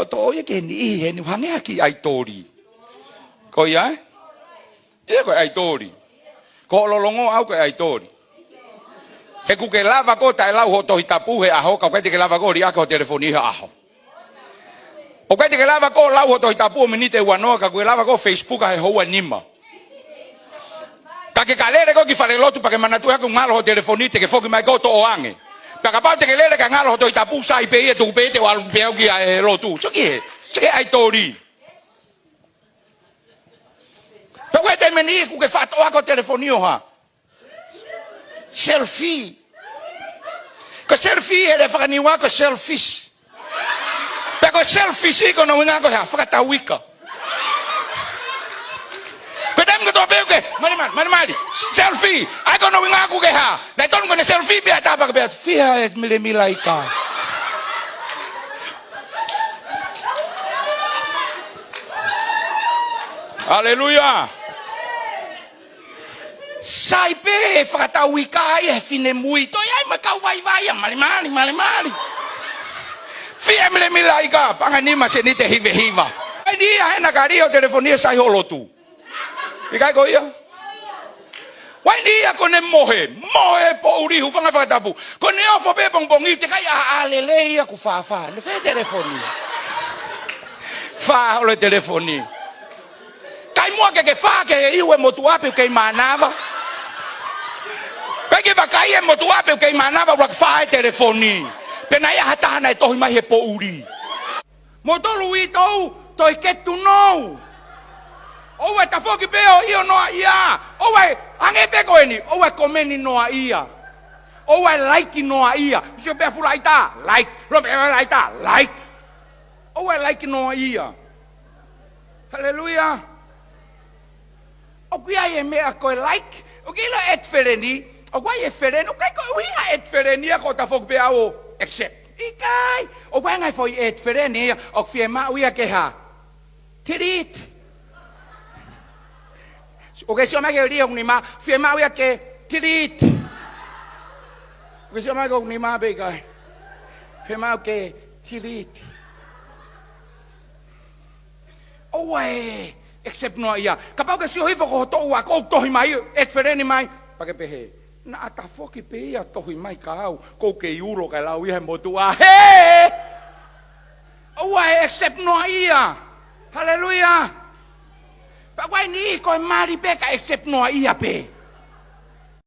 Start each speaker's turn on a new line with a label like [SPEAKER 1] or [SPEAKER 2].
[SPEAKER 1] to ye ni he ni hange ki ai tori. Ko ia? Ia ko ai tori. Ko lolongo au ko ai tori. He ku ke lava ko tai lau ho to hitapu he aho ka ke lava ko ri ako telefoni ha aho. O ke lava ko lau ho to hitapu minite wano ka ku lava ko Facebook he ho anima. Ka ke kalere ko ki fare lotu pa ke manatu ha ku ngalo ho telefoni te ke foki mai ko to oange. Pa ka pa te ke lele ka ngalo ho to hitapu sai pe e tu pe te wal pe ki ai lotu. So ki ai tori. To ke te meni ku ke fato ako telefoni ha. Selfie. Ko selfie ele whakaniwa ko selfish. Pero selfish iko no winga ko ha whakatawika. Pedam ko to peuke. Mari. Selfie. Ai ko no winga ko ke ha. Na ton ko ne selfie be ata ba be fia et mile milaika. Hallelujah. Sai pe whakatawika ai fine mui. Toi ai makau vai mali. Fia mile milaika. Panganima se nite hiva. Ai ni ai na kario telefonia sai holotu. Ikai ko ia. Wai ni ko ne mohe po uri hu fanga whakatapu. Ko ne ofo pe bongbongi te kai alele ia ku fa. Ne fe telefonia. Fa ole telefonia. Kai mua ke fa ke iwe motu ape ke manava. Kai ke bakai e motu ape ke manava wa fa telefoni. Pena ia hatana e tohi mai he po uri. Motolu i tou toi ke tu no. Owe ta foki pe o io no ia. Owe ange pe ko eni. Owe komeni no ia. Owe like no ia. Se pe fulaita like. Lo pe laita like. Owe like no ia. Hallelujah. O kia e mea koe like, o kia lo et fereni, o kwa e fereni, o kai koe uia et fereni a ko ta fok pe au accept. Ikai, o kwa ngai foi et fereni, o fie ma uia ke ha. Tirit. O ke sio ma ke ria ni ma, fie ma uia ke tirit. O ke sio ma ke ni ma be kai. Fie ma ke tirit. Oe. Except no ia. Kapau ke sio hivo ko to wa ko tohi mai et fereni mai pa ke pehe. Na ata foki pe ia tohi mai ka au ko ke euro ka lau ia motu a he. Oe except no ia. Hallelujah. Pa wai ni ko mari pe ka except no ia pe.